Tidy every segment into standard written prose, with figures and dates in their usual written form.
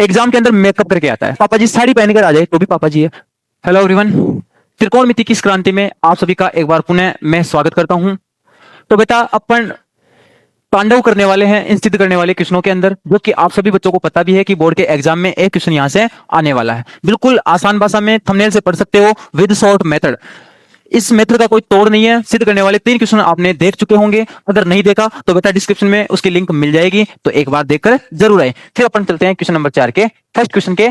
Exam के अंदर makeup करके आता है, पापा जी साड़ी पहनकर आ जाए तो भी पापा जी है। हेलो एवरीवन, त्रिकोणमिति की इस क्रांति में आप सभी का एक बार पुनः मैं स्वागत करता हूं। तो बेटा अपन तांडव करने वाले हैं इन सिद्ध करने वाले क्वेश्चनों के अंदर, जो कि आप सभी बच्चों को पता भी है कि बोर्ड के एग्जाम में एक क्वेश्चन यहां से आने वाला है। बिल्कुल आसान भाषा में थंबनेल से पढ़ सकते हो, विद शॉर्ट मेथड। इस मेथड का कोई तोड़ नहीं है। सिद्ध करने वाले 3 क्वेश्चन आपने देख चुके होंगे, अगर नहीं देखा तो बेटा डिस्क्रिप्शन में उसकी लिंक मिल जाएगी, तो एक बार देखकर जरूर आए। फिर अपन चलते हैं क्वेश्चन नंबर 4 के फर्स्ट क्वेश्चन के।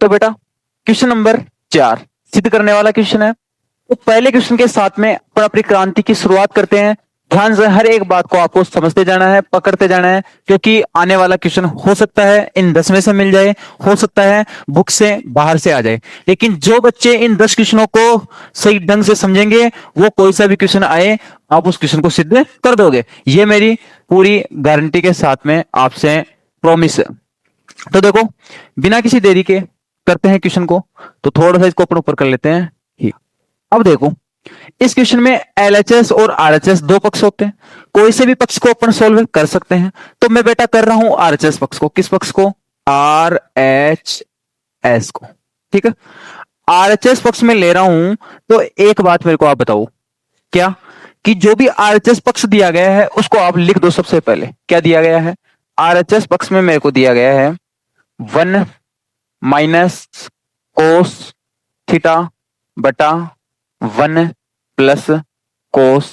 तो बेटा क्वेश्चन नंबर 4 सिद्ध करने वाला क्वेश्चन है। तो पहले क्वेश्चन के साथ में अपन अपनी क्रांति की शुरुआत करते हैं। ध्यान से हर एक बात को आपको समझते जाना है, पकड़ते जाना है, क्योंकि आने वाला क्वेश्चन हो सकता है इन 10 में से मिल जाए, हो सकता है बुक से बाहर से आ जाए। लेकिन जो बच्चे इन 10 क्वेश्चनों को सही ढंग से समझेंगे, वो कोई सा भी क्वेश्चन आए आप उस क्वेश्चन को सिद्ध कर दोगे। ये मेरी पूरी गारंटी के साथ में आपसे प्रॉमिस है। तो देखो, बिना किसी देरी के करते हैं क्वेश्चन को। तो थोड़ा सा इसको अपन ऊपर कर लेते हैं। अब देखो, इस क्वेश्चन में एलएचएस और आरएचएस दो पक्ष होते हैं। कोई से भी पक्ष को अपन सोल्व कर सकते हैं। तो मैं बेटा कर रहा हूं आरएचएस पक्ष को। किस पक्ष को? आरएचएस को। ठीक है, आरएचएस पक्ष में ले रहा हूं। तो एक बात मेरे को आप बताओ, क्या कि जो भी आरएचएस पक्ष दिया गया है उसको आप लिख दो। सबसे पहले क्या दिया गया है? आरएचएस पक्ष में मेरे को दिया गया है 1 माइनस कोस थीटा बटा 1 प्लस कोस।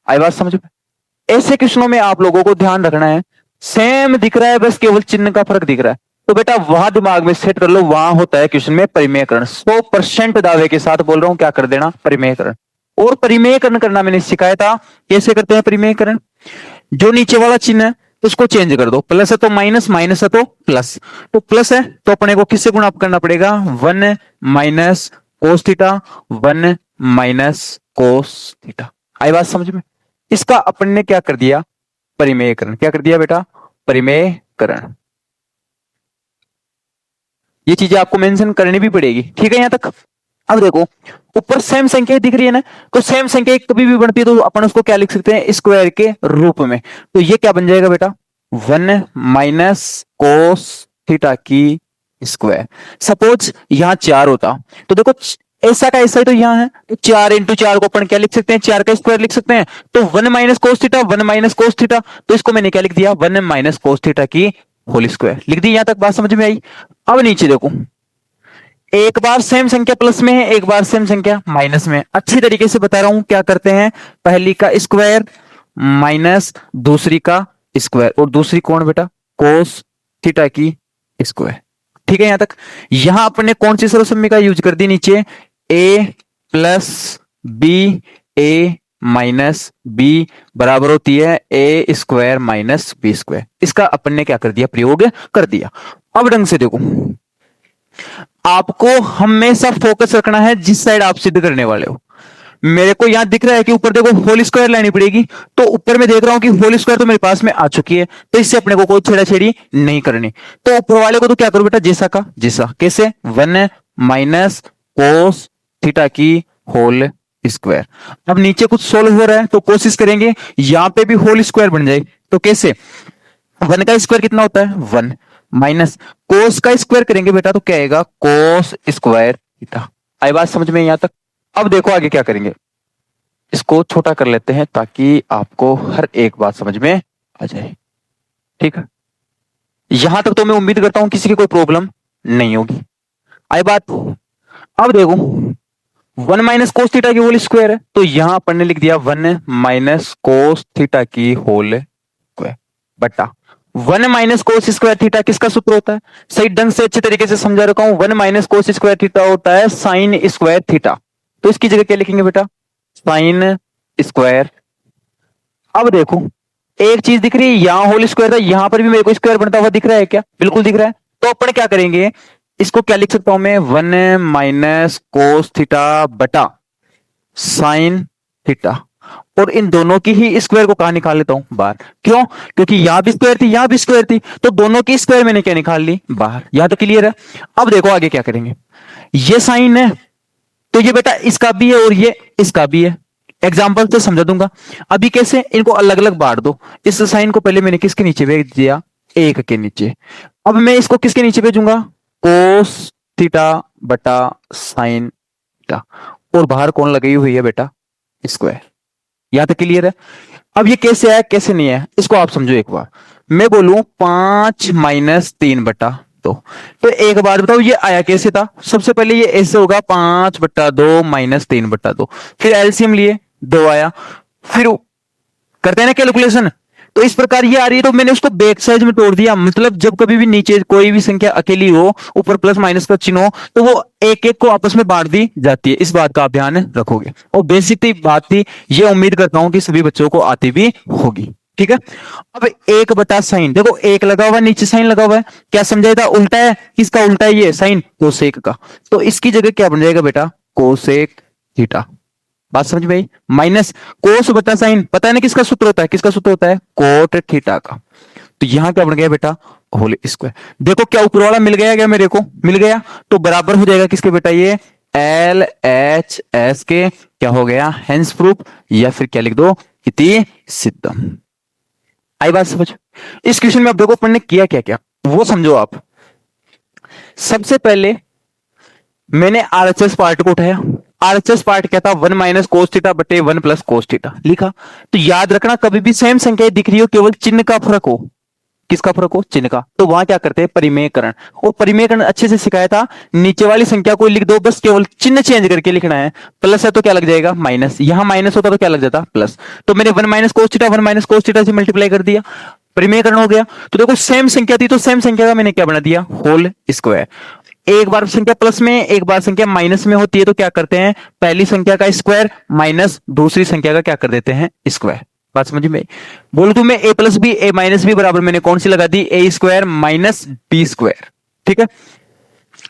आई बात समझ में? ऐसे क्वेश्चनों में आप लोगों को ध्यान रखना है, सेम दिख रहा है, बस केवल चिन्ह का फर्क दिख रहा है। तो बेटा वहां दिमाग में सेट कर लो, वहां होता है क्वेश्चन में परिमेयकरण। 100% दावे के साथ बोल रहा हूं, क्या कर देना? परिमेयकरण। और परिमेयकरण करना मैंने सिखाया था। कैसे करते हैं परिमेयकरण? जो नीचे वाला चिन्ह है उसको चेंज कर दो। प्लस है तो माइनस, माइनस है तो प्लस। तो प्लस है तो अपने को किससे गुणा करना पड़ेगा? 1 minus cos theta, 1 minus cos theta. आई बात समझ में? इसका अपन ने क्या कर दिया? परिमेयकरण। क्या कर दिया बेटा? परिमेयकरण। ये चीजें आपको मेंशन करनी भी पड़ेगी। ठीक है यहां तक? अब देखो, ऊपर सेम संख्या दिख रही है ना, तो सेम संख्या कभी भी बनती है तो अपन उसको क्या लिख सकते हैं? स्क्वायर के रूप में। तो ये क्या बन जाएगा बेटा? 1 माइनस कोस थीटा की स्क्वायर। सपोज यहां 4 होता तो देखो, ऐसा का ऐसा ही तो यहां है, तो 4 इंटू 4 को अपन क्या लिख सकते हैं? 4 का स्क्वायर लिख सकते हैं। तो 1 minus cos theta, 1 minus cos theta, तो इसको मैंने क्या लिख दिया? 1 माइनस कोस थीटा की होल स्क्वायर लिख दी। यहां तक बात समझ में आई? अब नीचे देखो, एक बार सेम संख्या प्लस में है, एक बार सेम संख्या माइनस में है। अच्छी तरीके से बता रहा हूं, क्या करते हैं? पहली का स्क्वायर माइनस दूसरी का स्क्वायर, और दूसरी कौन बेटा? कोस थीटा की स्क्वायर। ठीक है यहां तक? यहां अपने कौन सी सर्वसम्य यूज कर दी? नीचे ए प्लस बी, ए माइनस बी बराबर होती है ए स्क्वायर माइनस बी स्क्वायर। इसका अपन ने क्या कर दिया? प्रयोग कर दिया। अब ढंग से देखो, आपको हमेशा फोकस रखना है जिस साइड आप सिद्ध करने वाले हो। मेरे को यहां दिख रहा है कि ऊपर देखो होल स्क्वायर लेनी पड़ेगी, तो ऊपर में देख रहा हूं कि होल स्क्वायर तो मेरे पास में आ चुकी है, तो इससे अपने को कोई छेड़ाछेड़ी नहीं करनी। तो ऊपर वाले को तो क्या करो बेटा? जैसा का जैसा। कैसे? 1 माइनस कोस थीटा की होल स्क्वायर। अब नीचे कुछ सोल्व हो रहा है तो कोशिश करेंगे यहां पे भी होल स्क्वायर बन जाए। तो कैसे? 1 का स्क्वायर कितना होता है? 1 माइनस कोस का स्क्वायर करेंगे बेटा तो क्या आएगा? Cos square theta. आई बात समझ में यहां तक? अब देखो आगे क्या करेंगे, इसको छोटा कर लेते हैं ताकि आपको हर एक बात समझ में आ जाए। ठीक है, यहां तक तो मैं उम्मीद करता हूं किसी की कोई प्रॉब्लम नहीं होगी। आई बात? अब देखो, 1 माइनस कोस थीटा की होल स्क्वायर है, तो यहां अपन ने लिख दिया 1 माइनस कोस थीटा की होल स्क्वायर बटा 1 माइनस कोस स्क्वायर थीटा किसका सूत्र होता है? सही ढंग से अच्छे तरीके से समझा रखा हूं। 1 माइनस कोस स्क्वायर थीटा होता है साइन स्क्वायर थीटा। तो इसकी जगह क्या लिखेंगे बेटा? Sine square. अब देखो, एक चीज दिख रही है, यहां होल स्क्वायर था, यहां पर भी मेरे को स्क्वायर बनता हुआ दिख रहा है क्या? बिल्कुल दिख रहा है। तो अपन क्या करेंगे, इसको क्या लिख सकता हूं मैं? 1 माइनस कोस थीटा बटा साइन थीटा, और इन दोनों की ही स्क्वायर को कहां निकाल लेता हूं? बाहर। क्यों? क्योंकि यहां भी स्क्वायर थी, यहां भी स्क्वायर थी, तो दोनों की स्क्वायर मैंने क्या निकाल ली? बाहर। यहां तो क्लियर है? अब देखो आगे क्या करेंगे। ये साइन है तो ये बेटा इसका भी है और ये इसका भी है। एग्जाम्पल से समझा दूंगा। अभी कैसे? इनको अलग अलग बांट दो। इस साइन को पहले मैंने किसके नीचे भेज दिया? 1 के नीचे। अब मैं इसको किसके नीचे भेजूंगा, कोस थीटा बटा साइन थीटा, और बाहर कौन लगी हुई है बेटा, स्क्वायर। यहां तक क्लियर है। अब ये कैसे आया कैसे नहीं है इसको आप समझो एक बार। मैं बोलूं 5-3/2, तो एक बात बताओ ये आया कैसे था। सबसे पहले ये ऐसे होगा 5/2 -3/2, फिर एलसीएम लिए 2 आया, फिर करते हैं ना कैलकुलेशन, तो इस प्रकार ये आ रही है, तो मैंने उसको बैक साइड में तोड़ दिया। मतलब जब कभी भी नीचे कोई भी संख्या अकेली हो, ऊपर प्लस माइनस का चिन्ह हो, तो वो एक एक को आपस में बांट दी जाती है। इस बात का आप ध्यान रखोगे, और बेसिक बात थी, ये उम्मीद करता हूं कि सभी बच्चों को आती भी होगी। ठीक है। अब 1/sin, देखो एक लगा हुआ है, नीचे साइन लगा हुआ है, क्या समझाया था, उल्टा है। किसका उल्टा है, ये साइन कोसेक का। तो इसकी जगह क्या बन जाएगा बेटा, कोसेक थीटा। बात समझ में आई। माइनस कोस बटा साइन, पता है ना किसका सूत्र होता है, किसका सूत्र होता है, कोट थीटा का। तो यहां क्या बन गया बेटा, होल स्क्वायर। देखो क्या ऊपर वाला मिल गया क्या, मेरे को मिल गया, तो बराबर हो जाएगा किसके बेटा, ये एल एच एस के, क्या हो गया, हेंस प्रूफ, या फिर क्या लिख दो, इति सिद्धम। आई बात समझ। इस क्वेश्चन में अब देखो अपन ने किया क्या क्या, वो समझो आप। सबसे पहले मैंने आरएचएस पार्ट को उठाया। आरएचएस पार्ट क्या था, 1 - cos थीटा बटे 1 + cos थीटा लिखा। तो याद रखना, कभी भी सेम संख्या दिख रही हो, केवल चिन्ह का फर्क हो, किसका फर्क हो, चिन्ह का, तो वहां क्या करते हैं, परिमेयकरण। और परिमेयकरण अच्छे से सिखाया था, नीचे वाली संख्या को लिख दो, बस केवल चिन्ह चेंज करके लिखना है। प्लस है तो क्या लग जाएगा, माइनस, यहां माइनस होता तो क्या लग जाता, प्लस। तो मैंने 1 - cos थीटा 1 - cos थीटा से मल्टीप्लाई कर दिया, परिमेयकरण हो गया। तो देखो सेम संख्या थी, तो सेम संख्या का मैंने क्या बना दिया, होल स्क्वायर। एक बार संख्या प्लस में, एक बार संख्या माइनस में होती है, तो क्या करते हैं, पहली संख्या का स्क्वायर माइनस दूसरी संख्या का क्या कर देते हैं, स्क्वायर। बात समझ में। बोल तू मैं a + b a - b बराबर मैंने कौन सी लगा दी, a² - b²। ठीक है।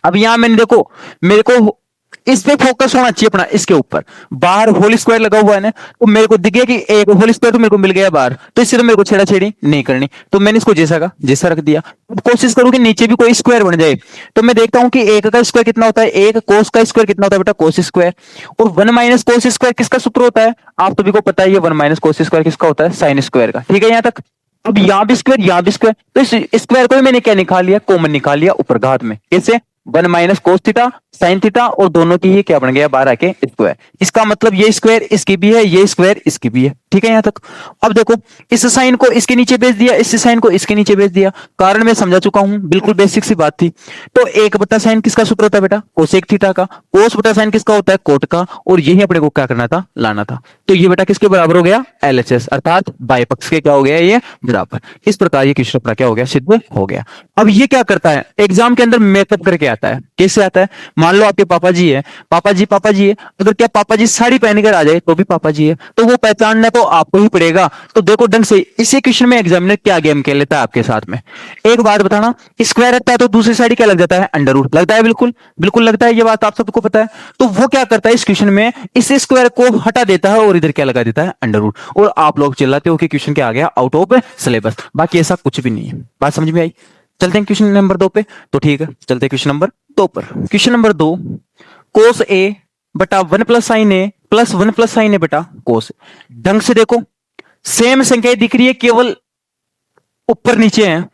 अब यहां मैंने देखो, मेरे को इस पे फोकस होना चाहिए अपना, इसके ऊपर। बाहर होल स्क्वायर लगा हुआ है ना, तो मेरे को दिख गया कि एक होल स्क्वायर तो मेरे को मिल गया बाहर, तो इससे तो मेरे को छेड़ा-छेड़ी नहीं करनी, तो मैंने इसको जैसा का जैसा रख दिया। अब कोशिश करूं कि नीचे भी कोई स्क्वायर बन जाए, तो मैं देखता हूं कि एक का स्क्वायर कितना होता है, एक कोस का स्क्वायर कितना होता है बेटा, कोस स्क्वायर। और 1 - cos स्क्वायर किसका सूत्र होता है, आप सभी को पता है, ये 1 - cos स्क्वायर किसका होता है, साइन स्क्वायर का। ठीक है यहां तक। अब यहां भी स्क्वायर, यहां भी स्क्वायर, तो इस स्क्वायर को मैंने क्या निकाल लिया, कॉमन निकाल लिया ऊपर घात में। कैसे, 1 - cos थीटा साइन थीटा, और दोनों की ही क्या बन गया, बाहर आके स्क्वायर। इसका मतलब ये स्क्वायर इसकी भी है, ये स्क्वायर इसकी भी है। ठीक है यहां तक। अब देखो, इस साइन को इसके नीचे भेज दिया, इस साइन को इसके नीचे भेज दिया, कारण मैं समझा चुका हूं, बिल्कुल बेसिक सी बात थी। तो 1/sin किसका सूत्र होता है बेटा, कोसेक थीटा का। कोस बटा साइन किसका होता है, कोट का। और यही अपने को क्या करना था, लाना था। तो ये बेटा किसके बराबर हो गया, एलएचएस, अर्थात बाय पक्ष के क्या हो गया, ये बराबर। इस प्रकार ये क्वेश्चन अपना क्या हो गया, सिद्ध हो गया। अब ये क्या करता है, एग्जाम के अंदर मेकअप करके आता है। कैसे आता है, मान लो आपके पापा जी है, पापा जी है, अगर क्या पापा जी साड़ी पहनकर आ जाए तो भी पापा जी है, तो वो पहचानना तो आपको ही पड़ेगा। तो देखो ढंग से इसी क्वेश्चन में एग्जामिनर क्या गेम खेल लेता है आपके साथ में। एक बात बताना, स्क्वायर रहता है तो दूसरी साइड क्या लग जाता है, अंडर रूट लगता है, बिल्कुल बिल्कुल लगता है, ये बात आप सबको पता है। तो वो क्या करता है इस क्वेश्चन में, इस स्क्वायर को हटा देता है और इधर क्या लगा देता है, अंडर रूट। और आप लोग चिल्लाते हो कि क्वेश्चन क्या आ गया, आउट ऑफ सिलेबस। बाकी ऐसा कुछ भी नहीं है। बात समझ में आई। चलते हैं क्वेश्चन नंबर 2 पे। तो ठीक है, चलते हैं क्वेश्चन नंबर 2 पर। क्वेश्चन नंबर 2, कोस ए बटा 1 + sin a plus 1 + sin a बटा कोस। ढंग से देखो, सेम संख्या दिख रही है, केवल ऊपर नीचे है।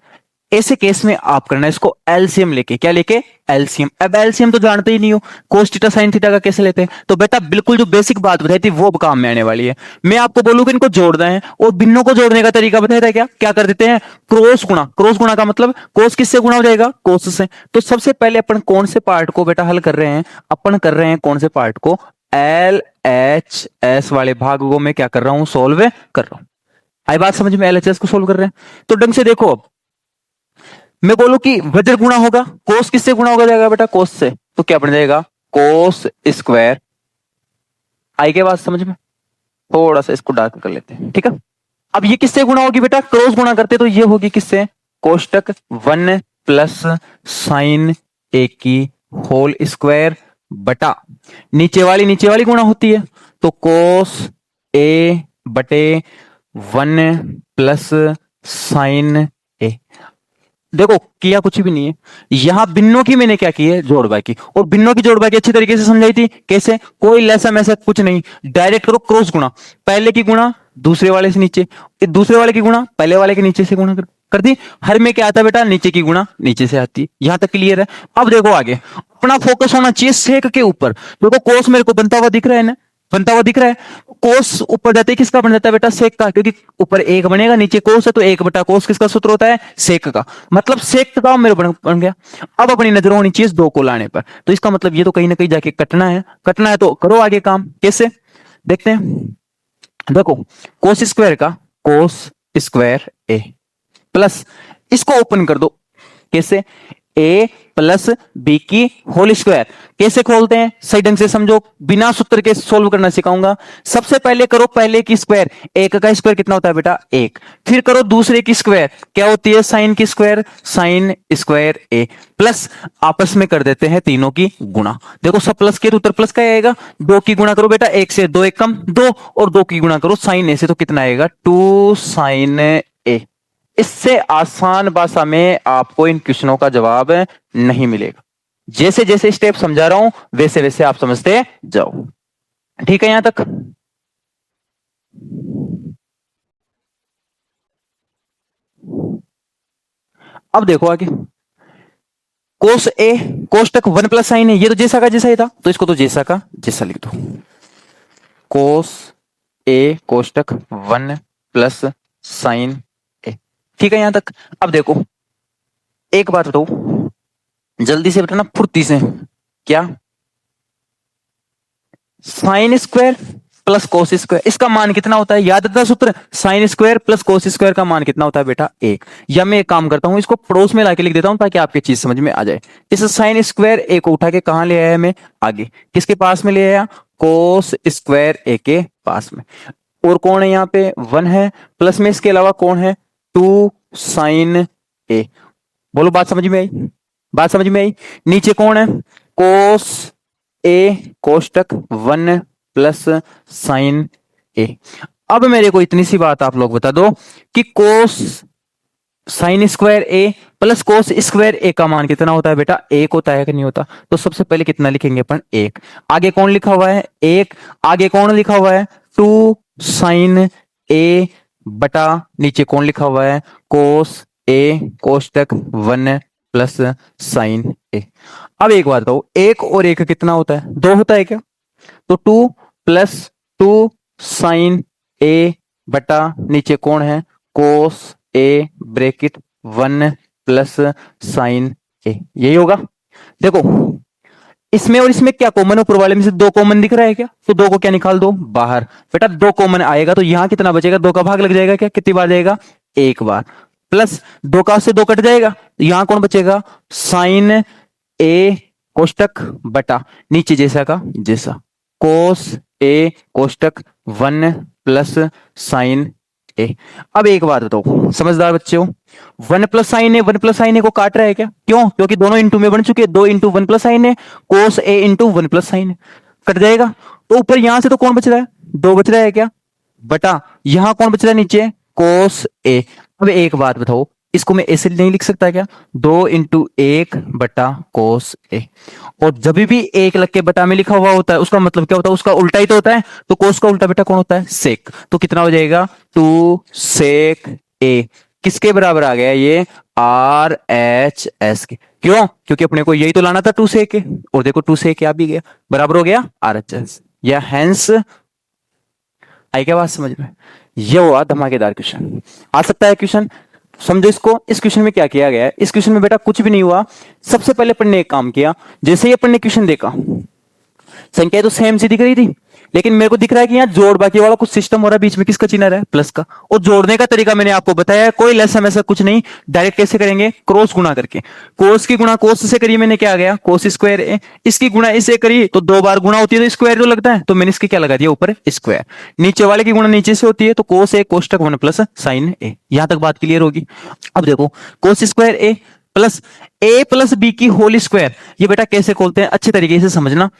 ऐसे केस में आप करना इसको एलसीएम लेके, क्या लेके, एलसीएम। अब एलसीएम तो जानते ही नहीं हो, कोस थीटा साइन थीटा का कैसे लेते हैं। तो बेटा बिल्कुल जो बेसिक बात बताई थी वो काम में आने वाली है। मैं आपको बोलूं कि इनको जोड़ना है, और भिन्नों को जोड़ने का तरीका बताया था, क्या क्या कर देते हैं, क्रॉस गुणा। क्रॉस गुणा का मतलब कोस किससे गुणा हो जाएगा, कोस से। तो सबसे पहले अपन कौन से पार्ट को बेटा हल कर रहे हैं, अपन कर रहे हैं कौन से पार्ट को, एल एच एस वाले भाग को मैं क्या कर रहा हूं, सोल्व कर रहा हूं। आई बात समझ में, एल एच एस को सोल्व कर रहे हैं। तो ढंग से देखो, मैं बोलूं कि वज्र गुणा होगा, कोस किससे गुणा होगा जाएगा बेटा, कोस से, तो क्या बन जाएगा, कोस स्क्वायर। आई के बात समझ में, थोड़ा सा इसको डार्क कर लेते हैं। ठीक है। अब ये किससे गुणा होगी बेटा, क्रॉस गुणा करते तो ये होगी किससे, कोष्टक 1 + sin a की होल स्क्वायर बटा नीचे वाली गुणा होती है, तो कोस a बटे 1 + sin a। देखो किया कुछ भी नहीं है, यहां भिन्नों की मैंने क्या की है, जोड़ बाकी। और भिन्नों की जोड़ बाकी अच्छी तरीके से समझाई थी, कैसे, कोई लैसा मैसा कुछ नहीं, डायरेक्ट करो क्रॉस गुणा। पहले की गुणा दूसरे वाले से नीचे, दूसरे वाले की गुणा पहले वाले के नीचे से गुणा कर दी। हर में क्या आता है बेटा, नीचे की गुणा नीचे से आती है। यहां तक क्लियर है। अब देखो आगे अपना फोकस होना चाहिए सेक के ऊपर। देखो कोस मेरे को बनता हुआ दिख रहा है ना, बनता हुआ दिख रहा है। कोस ऊपर जाते ही किसका बन जाता है बेटा, सेक का, क्योंकि ऊपर एक बनेगा नीचे कोस है, तो एक बटा कोस किसका सूत्र होता है, सेक का। मतलब सेक का मेरे बन गया। अब अपनी नजर होनी चाहिए दो को लाने पर, तो इसका मतलब ये तो कहीं ना कहीं जाके कटना है। कटना है तो करो आगे काम, कैसे देखते हैं। देखो कोस स्क्वायर का कोस स्क्वायर ए प्लस, इसको ओपन कर दो, कैसे, ए प्लस बी की होल स्क्वायर। कैसे खोलते हैं सही ढंग से समझो, बिना सूत्र के सोल्व करना सिखाऊंगा। सबसे पहले करो पहले की स्क्वायर, एक का स्क्वायर कितना होता है बेटा, एक। फिर करो दूसरे की स्क्वायर, क्या होती है, साइन की स्क्वायर, साइन स्क्वायर ए प्लस आपस में कर देते हैं तीनों की गुणा। देखो सब प्लस के तो उत्तर प्लस का आएगा। दो की गुणा करो बेटा, एक से दो एक कम दो, और दो की गुणा करो साइन ए से, तो कितना आएगा, 2 साइन ए। इससे आसान भाषा में आपको इन क्वेश्चनों का जवाब नहीं मिलेगा। जैसे जैसे स्टेप समझा रहा हूं वैसे वैसे आप समझते जाओ। ठीक है यहां तक। अब देखो आगे, कोस ए कोष्टक 1 प्लस साइन है, ये तो जैसा का जैसा ही था, तो इसको तो जैसा का जैसा लिख दो। कोस ए कोष्टक 1 प्लस साइन ए। ठीक है यहां तक। अब देखो एक बात बताओ जल्दी से बताना फुर्ती से, क्या, sign square plus cos square, इसका मान कितना होता है, याद रखना सूत्र, sign square plus cos square का मान कितना होता है बेटा, एक। या मैं एक काम करता हूं, इसको पड़ोस में लाके लिख देता हूं ताकि आपकी चीज समझ में आ जाए। इस साइन स्क्वायर ए को उठा के कहां ले आया, मैं आगे किसके पास में ले आया, कोस स्क्वायर ए के पास में। और कौन है यहाँ पे, 1 है, प्लस में इसके अलावा कौन है, 2 साइन ए। बोलो बात समझ में आई, बात समझ में आई। नीचे कौन है, कोस ए कोष्टक 1 प्लस साइन ए। अब मेरे को इतनी सी बात आप लोग बता दो कि कोस साइन स्क्वायर ए प्लस कोस स्क्वायर ए का मान कितना होता है बेटा, एक होता है कि नहीं होता। तो सबसे पहले कितना लिखेंगे अपन, एक। आगे कौन लिखा हुआ है, एक। आगे कौन लिखा हुआ है, 2 साइन ए बटा नीचे कौन लिखा हुआ है, कोस ए कोष्टक 1 प्लस साइन ए। अब एक बात बताओ, एक और एक कितना होता है, दो होता है क्या, तो 2 प्लस 2 साइन ए बटा नीचे कौन है, कोस ए ब्रैकेट 1 प्लस साइन ए, यही होगा। देखो इसमें और इसमें क्या कॉमन, ऊपर वाले में से दो कॉमन दिख रहा है क्या, तो दो को क्या निकाल दो बाहर, बेटा दो कॉमन आएगा तो यहां कितना बचेगा, दो का भाग लग जाएगा क्या, कितनी बार जाएगा, एक बार, प्लस दो का से दो कट जाएगा, तो यहां कौन बचेगा, साइन ए कोष्टक बटा नीचे जैसा का जैसा, कोस ए कोष्टक 1 प्लस साइन ए। अब एक बात बताओ समझदार बच्चे हो, 1 प्लस साइन ए 1 प्लस साइन ए को काट रहा है क्या, क्यों, क्योंकि दोनों इंटू में बन चुके हैं, 2 इंटू 1 प्लस साइन ए, कोस ए इंटू 1 प्लस साइन ए, कट जाएगा। तो ऊपर यहां से तो कौन बच रहा है, दो बच रहा है क्या, बटा यहां कौन बच रहा है नीचे, कोस ए। अब एक बात बताओ, इसको मैं ऐसे नहीं लिख सकता क्या, 2 इंटू 1 बटा कोस ए। और जब भी एक लग के बटा में लिखा हुआ होता है उसका मतलब क्या होता है, उसका उल्टा ही तो होता है, तो कोस का उल्टा बेटा कौन होता है, सेक। तो कितना हो जाएगा, 2 सेक ए, किसके बराबर आ गया ये, आर एच एस के। क्यों, क्योंकि अपने को यही तो लाना था 2 सेक के, और देखो 2 सेक आ भी गया, बराबर हो गया आर एच एस, या हैंस। आई क्या बात समझ में, ये हुआ धमाकेदार क्वेश्चन। आ सकता है क्वेश्चन, समझो इसको। इस क्वेश्चन में क्या किया गया है, इस क्वेश्चन में बेटा कुछ भी नहीं हुआ। सबसे पहले अपन ने एक काम किया, जैसे ही अपन ने क्वेश्चन देखा संख्या तो सेम सी दिख रही थी, लेकिन मेरे को दिख रहा है कि यहाँ जोड़ बाकी वाला कुछ सिस्टम हो रहा है, बीच में किसका चिन्ह है, प्लस का। और जोड़ने का तरीका मैंने आपको बताया, कोई लेस ऐसा कुछ नहीं, डायरेक्ट कैसे करेंगे, क्रॉस गुणा करके। कोस की गुणा कोस से करी मैंने, क्या आ गया, कोस स्क्वायर ए। इसकी गुणा इससे करी तो दो बार गुणा होती है तो स्क्वायर जो लगता है, तो मैंने इसके क्या लगा दिया ऊपर स्क्वायर। नीचे वाले की गुणा नीचे से होती है तो कोस ए कोष्टक 1 प्लस साइन ए। यहां तक बात क्लियर होगी। अब देखो कोस स्क्वायर ए प्लस बी की होल स्क्वायर, ये बेटा कैसे खोलते हैं अच्छे तरीके से समझना।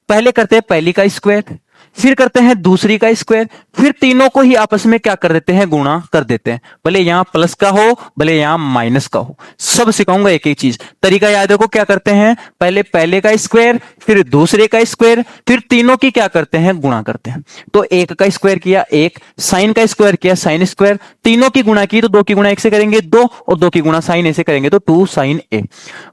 पहले करते हैं पहली का स्क्वायर, फिर करते हैं दूसरी का स्क्वायर, फिर तीनों को ही आपस में क्या कर देते हैं, गुणा कर देते हैं, भले यहां प्लस का हो भले यहां माइनस का हो, सब सिखाऊंगा एक एक चीज। तरीका याद है को, क्या करते हैं, पहले पहले का स्क्वायर फिर दूसरे का स्क्वायर फिर तीनों की क्या करते हैं, गुणा करते हैं। तो एक का स्क्वायर किया एक, साइन का स्क्वायर किया साइन स्क्वायर, तीनों की गुणा की तो दो की गुणा एक से करेंगे दो, और दो की गुणा साइन ए से करेंगे तो 2 साइन ए,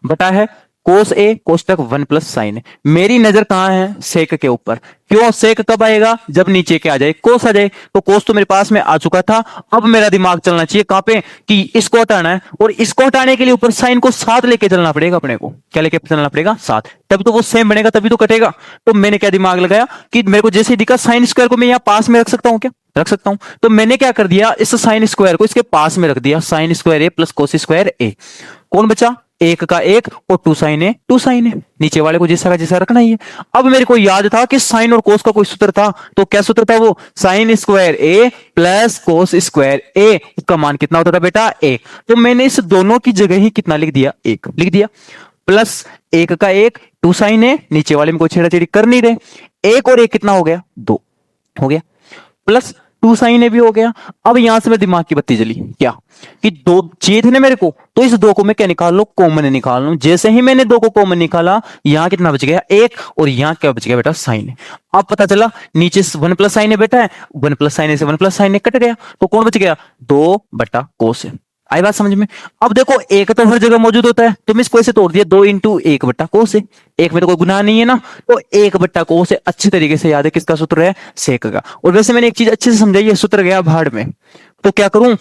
बटा है कोस ए कोष्टक 1 प्लस साइन ए। मेरी नजर कहां है, सेक के ऊपर। क्यों, सेक कब आएगा, जब नीचे के आ जाए कोस आ जाए। तो कोस तो मेरे पास में आ चुका था, अब मेरा दिमाग चलना चाहिए कहां पे, कि इसको हटाना है, और इसको हटाने के लिए ऊपर साइन को साथ लेके चलना पड़ेगा अपने को। क्या लेके चलना पड़ेगा, साथ, तभी तो वो सेम बनेगा, तभी तो कटेगा। तो मैंने क्या दिमाग लगाया कि मेरे को जैसे ही दिखा साइन स्क्वायर को मैं यहां पास में रख सकता हूं, क्या रख सकता हूं, तो मैंने क्या कर दिया, इस साइन स्क्वायर को इसके पास में रख दिया, साइन स्क्वायर ए प्लस कोस स्क्वायर ए। कौन बचा, एक का एक और 2 साइन ए, 2 साइन ए, नीचे वाले को जैसा का जैसा रखना ही है। अब मेरे को याद था कि साइन और कोस का कोई सूत्र था, तो क्या सूत्र था वो, साइन स्क्वायर ए प्लस कोस स्क्वायर ए, उसका मान कितना होता था बेटा, एक। तो मैंने इस दोनों की जगह ही कितना लिख दिया, एक लिख दिया, प्लस एक का एक 2 साइन ए, नीचे वाले में कोई छेड़ाछेड़ी कर नहीं रहे, एक और एक कितना हो गया, 2 हो गया, प्लस 2 साइन ए भी हो गया। अब यहां से मेरे दिमाग की बत्ती जली, क्या कि दो चाहिए थे ना मेरे को, तो इस दो को मैं क्या निकाल लो, कॉमन निकाल लूं। जैसे ही मैंने दो को कॉमन निकाला, यहां कितना बच गया, एक, और यहां क्या बच गया बेटा, साइन है। अब पता चला नीचे 1 प्लस साइन है बेटा है, 1 प्लस साइन से 1 प्लस साइन कट गया, तो कौन बच गया, 2 बटा कोस है। आई बात समझ में। अब देखो एक तो हर जगह मौजूद होता है, तो मैं इसको ऐसे तोड़ दिया, 2 इंटू 1 बट्टा कोस है, एक में तो कोई गुनाह नहीं है ना, तो 1 बट्टा कोस है। अच्छी तरीके से याद है किसका सूत्र है, सेक का। और वैसे मैंने एक चीज अच्छे से समझाई है, सूत्र गया भाड़ में, तो क्या करूं,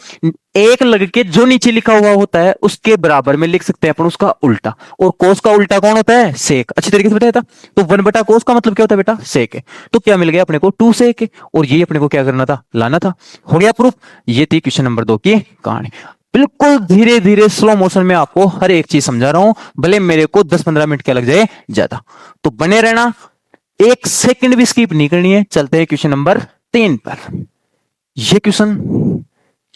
एक लग के जो नीचे लिखा हुआ होता है उसके बराबर में लिख सकते हैं अपन उसका उल्टा, और कोस का उल्टा कौन होता है, सेक। अच्छी तरीके से बताया था। तो 1 बटा कोस का मतलब क्या होता है बेटा, सेक है। तो क्या मिल गया अपने को, 2 सेक है, और ये अपने को क्या करना था, लाना था। हो गया प्रूफ। ये थी क्वेश्चन नंबर 2 की कहानी। बिल्कुल धीरे धीरे स्लो मोशन में आपको हर एक चीज समझा रहा हूं, भले मेरे को 10-15 मिनट क्या लग जाए ज्यादा, तो बने रहना, एक सेकंड भी स्किप नहीं करनी है। चलते हैं क्वेश्चन नंबर 3 पर। ये क्वेश्चन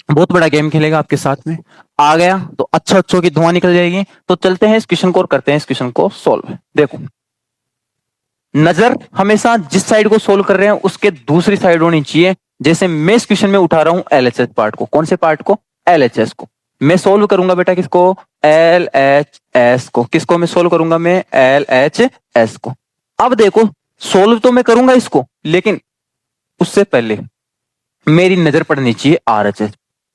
बहुत बड़ा गेम खेलेगा आपके साथ में, आ गया तो अच्छों की धुआं निकल जाएगी। तो चलते हैं इस क्वेश्चन को और करते हैं इस क्वेश्चन को सोल्व। देखो, नजर हमेशा जिस साइड को सोल्व कर रहे हैं उसके दूसरी साइड होनी चाहिए। जैसे मैं इस क्वेश्चन में उठा रहा हूं एलएचएस पार्ट को, कौन से पार्ट को, एलएचएस को मैं सोल्व करूंगा बेटा, किसको, एलएचएस को। किसको मैं सोल्व करूंगा, मैं एलएचएस को। अब देखो सोल्व तो मैं करूंगा इसको, लेकिन उससे पहले मेरी नजर पड़नी चाहिए आरएचएस,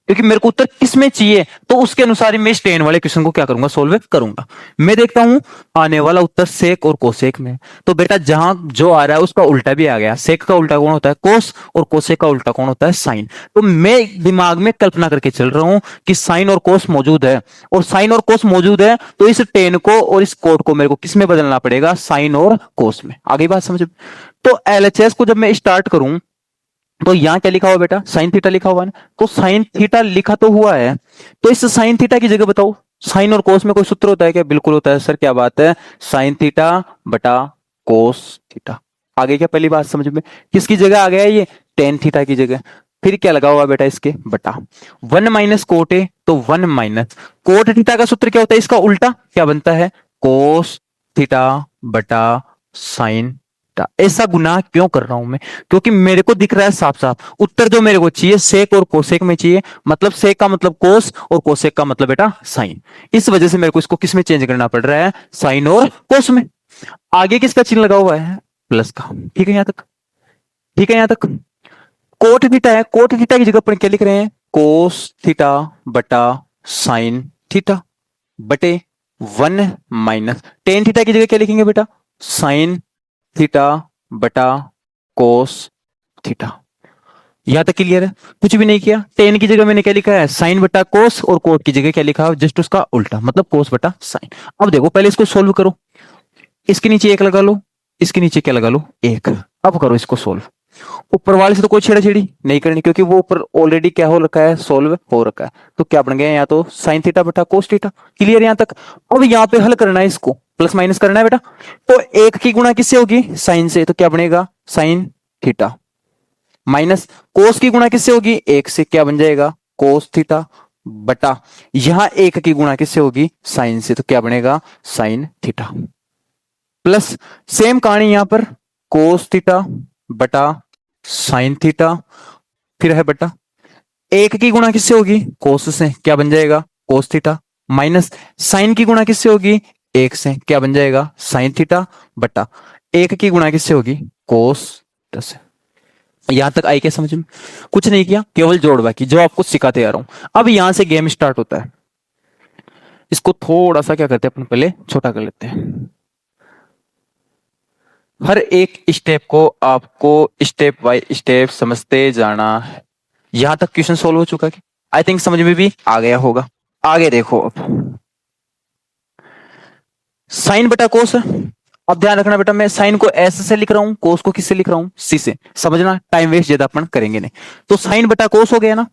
क्योंकि मेरे को उत्तर किसमें चाहिए, तो उसके अनुसार ही मैं इस 10 वाले क्वेश्चन को क्या करूंगा, सोल्व करूंगा। मैं देखता हूं आने वाला उत्तर सेक और कोसेक में, तो बेटा जहां जो आ रहा है उसका उल्टा भी आ गया। सेक का उल्टा कौन होता है, कोस, और कोसेक का उल्टा कौन होता है, साइन। तो मैं दिमाग में कल्पना करके चल रहा हूं कि साइन और कोस मौजूद है, और साइन और कोस मौजूद है, तो इस 10 को और इस कोड को मेरे को किस में बदलना पड़ेगा, साइन और कोस में। आगे बात समझ। तो एलएचएस को जब मैं स्टार्ट करूं, तो यहां क्या लिखा हुआ बेटा, साइन थीटा लिखा हुआ है। तो साइन थीटा लिखा तो हुआ है, तो इस साइन थीटा की जगह बताओ, साइन और कोस में कोई सूत्र होता है क्या, बिल्कुल होता है सर, क्या बात है, साइन थीटा बटा कोस थीटा। आगे क्या पहली बात समझ में, किसकी जगह आ गया है ये, टेन थीटा की जगह। फिर क्या लगा हुआ बेटा इसके, बटा 1 माइनस कोट ए, तो 1 माइनस कोट थीटा का सूत्र क्या होता है, इसका उल्टा क्या बनता है, कोस थीटा बटा साइन। ऐसा गुनाह क्यों कर रहा हूं मैं, क्योंकि मेरे को दिख रहा है साफ साफ उत्तर जो मेरे को चाहिए सेक और कोसेक में चाहिए, मतलब सेक का मतलब कोस और कोसेक का मतलब बेटा साइन। इस वजह से मेरे को इसको किस में चेंज करना पड़ रहा है, साइन और कोस में। आगे किसका चिन्ह लगा हुआ है, प्लस का। ठीक है यहां तक, ठीक है यहां तक। कोट थीटा है, कोट थीटा की जगह पर क्या लिख रहे हैं, कोस थीटा बटा साइन थीटा बटे 1 माइनस टेन थीटा की जगह क्या लिखेंगे बेटा, साइन थीटा बटा कोस थीटा। यहां तक क्लियर है, कुछ भी नहीं किया। टेन की जगह मैंने क्या लिखा है, साइन बटा कोस, और कोट की जगह क्या लिखा है, जस्ट उसका उल्टा, मतलब कोस बटा साइन। अब देखो पहले इसको सोल्व करो, इसके नीचे 1 लगा लो, इसके नीचे क्या लगा लो, 1। अब करो इसको सोल्व। ऊपर वाले से तो कोई छेड़ाछेड़ी नहीं करनी, क्योंकि वो ऊपर ऑलरेडी क्या हो रखा है, सोल्व हो रखा है। तो क्या बन गया, या तो साइन थीटा बटा कोस थीटा। क्लियर यहां तक। अब यहां पे हल करना है, इसको प्लस माइनस करना है बेटा। तो 1 की गुणा किससे होगी, साइन से, तो क्या बनेगा, साइन थीटा माइनस कोस की गुणा किससे होगी, 1 से, क्या बन जाएगा, कोस थीटा बटा यहां 1 की गुणा किससे होगी, साइन से, तो क्या बनेगा, साइन थीटा प्लस सेम कहानी यहां पर, कोस थीटा बटा साइन थीटा, फिर है बटा एक की गुणा किससे होगी, कोस से, क्या बन जाएगा कोस थीटा, माइनस साइन की गुणा किससे होगी, एक से, क्या बन जाएगा साइन थीटा, बटा एक की गुणा किससे होगी, कोस थीटा से। यहां तक आई क्या समझ में? कुछ नहीं किया, केवल जोड़ बाकी, जो आपको सिखाते आ रहा हूं। अब यहां से गेम स्टार्ट होता है। इसको थोड़ा सा क्या करते हैं अपन, पहले छोटा कर लेते हैं। हर एक स्टेप को आपको स्टेप बाय स्टेप समझते जाना है। यहां तक क्वेश्चन सोल्व हो चुका है, आई थिंक समझ में भी आ गया होगा। आगे देखो, अब साइन बटा कोस है। अब ध्यान रखना बेटा, मैं साइन को एस से लिख रहा हूं, कोस को किससे लिख रहा हूं, सी से। समझना, टाइम वेस्ट ज्यादा अपन करेंगे नहीं। तो साइन बटा कोस हो गया ना।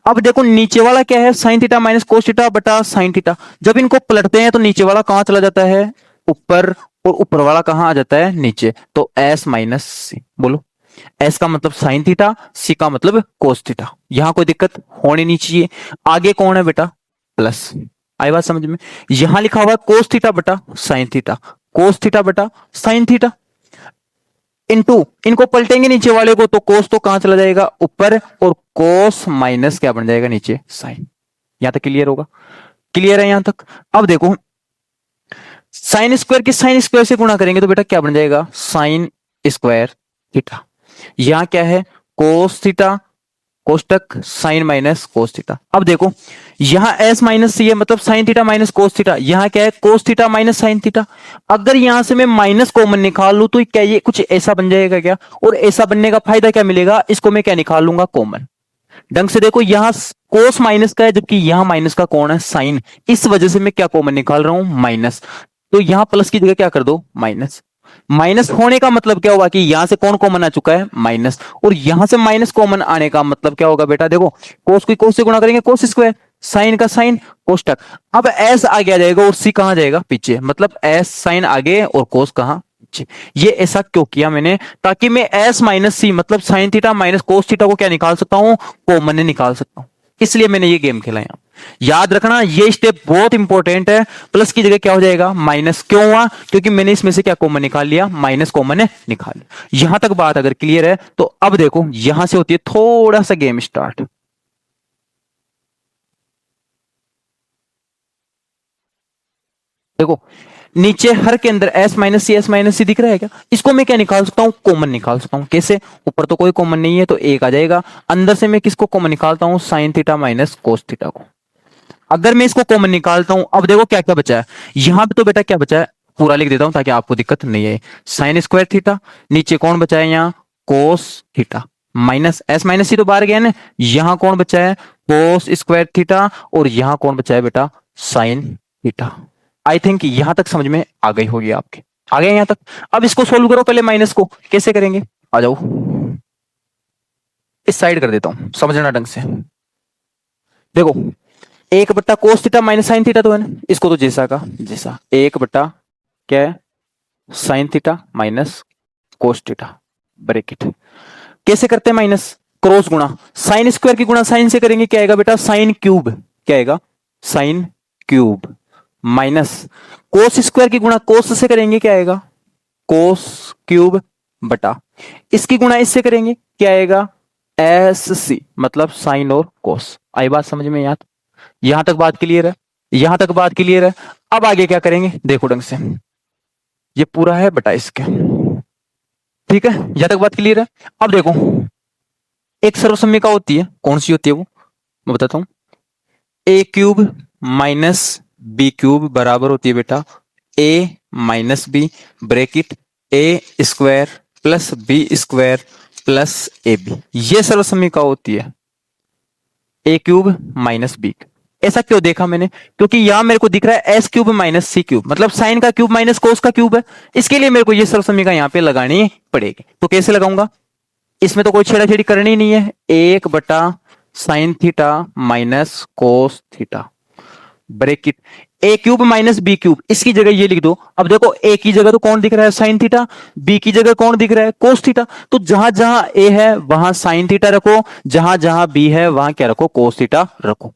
अब देखो नीचे वाला क्या है, sign theta minus cos theta बटा साइन थीटा। जब इनको पलटते हैं तो नीचे वाला कहां चला जाता है, ऊपर, और ऊपर वाला कहां आ जाता है, नीचे। तो एस माइनस सी। बोलो, एस का मतलब साइन थीटा, सी का मतलब कोस थीटा। यहां कोई दिक्कत होनी नहीं चाहिए। आगे कौन है बेटा, प्लस। आई बात समझ में? यहां लिखा हुआ है कोस थीटा बटा साइन थीटा, कोस थीटा बटा साइन थीटा, इनटू इनको पलटेंगे नीचे वाले को, तो कोस तो कहां चला जाएगा, ऊपर, और कोस माइनस क्या बन जाएगा, नीचे साइन। यहां तक क्लियर होगा? क्लियर है यहां तक? अब देखो, साइन स्क्वायर की साइन स्क्वायर से गुणा करेंगे तो बेटा क्या बन जाएगा, साइन स्क्वायर थीटा। यहां क्या है, कोस थीटा, कोष्टक साइन माइनस कोस थीटा। अब देखो, यहां एस माइनस सी है, मतलब sine theta minus cos theta. यहां क्या है, cos theta minus sine theta. अगर यहां से मैं माइनस कॉमन निकाल लूं तो क्या ये कुछ ऐसा बन जाएगा क्या, और ऐसा बनने का फायदा क्या मिलेगा, इसको मैं क्या निकाल लूंगा, कॉमन। ढंग से देखो, यहां कोस माइनस का है, जबकि यहां माइनस का कौन है, साइन। इस वजह से मैं क्या कॉमन निकाल रहा हूं, माइनस। तो यहां प्लस की जगह क्या कर दो, माइनस। माइनस होने का मतलब क्या होगा, कि यहां से कौन कॉमन आ चुका है, माइनस। और यहां से माइनस कॉमन आने का मतलब क्या होगा बेटा, देखो, कोस को कोस से गुणा करेंगे, कोस स्क्वायर, साइन का साइन, कोष्टक। अब एस आगे आ जाएगा और सी कहां जाएगा, पीछे। मतलब एस साइन आगे और कोस कहां, पीछे। ये ऐसा क्यों किया मैंने, ताकि मैं एस माइनस सी मतलब sine theta minus cos theta को क्या निकाल सकता हूं, कॉमन निकाल सकता हूं। इसलिए मैंने ये गेम खेला यहां। याद रखना, ये स्टेप बहुत इंपॉर्टेंट है। प्लस की जगह क्या हो जाएगा, माइनस। क्यों हुआ, क्योंकि मैंने इसमें से क्या कॉमन निकाल लिया, माइनस कॉमन है, निकाल लिया। यहां तक बात अगर क्लियर है तो अब देखो, यहां से होती है थोड़ा सा गेम स्टार्ट। देखो, नीचे हर के अंदर एस माइनस सी दिख रहा है क्या, इसको मैं क्या निकाल सकता हूं, कॉमन निकाल सकता हूं। कैसे, ऊपर तो कोई कॉमन नहीं है तो एक आ जाएगा, अंदर से मैं किसको कॉमन निकालता हूं, sign theta minus cos theta को। अगर मैं इसको कॉमन निकालता हूं, अब देखो क्या क्या बचा है, यहां पे तो बेटा क्या बचा है, पूरा लिख देता हूं ताकि आपको दिक्कत नहीं आए। साइन स्क्वायर थीटा, नीचे कौन बचा है, यहां cos theta, minus S minus C तो बाहर गया ना। यहां कौन बचा है, कोस स्क्वायर थीटा, और यहां कौन बचा है बेटा, साइन थीटा। आई थिंक यहां तक समझ में आ गई होगी आपके, आ गया यहां तक। अब इसको सोल्व करो, पहले माइनस को कैसे करेंगे, आ जाओ, इस साइड कर देता हूं, समझना ढंग से। देखो, एक बट्टा कोस थीटा माइनस साइन थीटा तो है ना, इसको तो जैसा का जैसा, एक बट्टा क्या है, sign theta minus cos theta, bracket. कैसे करते हैं, माइनस क्रॉस गुणा, साइन स्क्वायर की गुणा साइन से करेंगे, क्या आएगा बेटा, साइन क्यूब। क्या आएगा, sine cube, minus cos square की गुणा कोस से करेंगे, क्या आएगा, कोस क्यूब, बटा इसकी गुणा इससे करेंगे, क्या आएगा, एस सी, मतलब साइन और कोस। आई बात समझ में, यहां तक बात क्लियर है, यहां तक बात क्लियर है। अब आगे क्या करेंगे, देखो ढंग से, ये पूरा है बटा इसके, ठीक है, यहां तक बात क्लियर है। अब देखो, एक सर्वसम्मिका होती है, कौन सी होती है वो, मैं बताता हूं। A cube minus B cube बराबर होती है बेटा A minus B, bracket A square plus B square plus A B. ये सर्वसम्मिका होती है, ए क्यूब माइनस बी। ऐसा क्यों देखा मैंने, क्योंकि यहां मेरे को दिख रहा है एस क्यूब माइनस सी क्यूब, मतलब साइन का क्यूब माइनस कोस का क्यूब है। इसके लिए मेरे को ये सर्वसम्मिका यहां पे लगानी पड़ेगी। तो कैसे लगाऊंगा, इसमें तो कोई छेड़ाछेड़ी करनी नहीं है, एक बटा sine theta minus cos theta, bracket A cube minus B cube, इसकी जगह ये लिख दो। अब देखो, ए की जगह तो कौन दिख रहा है, साइन थीटा, बी की जगह कौन दिख रहा है, कोस थीटा। तो जहां जहां ए है वहां साइन थीटा रखो, जहां जहां बी है वहां क्या रखो, कोस थीटा रखो।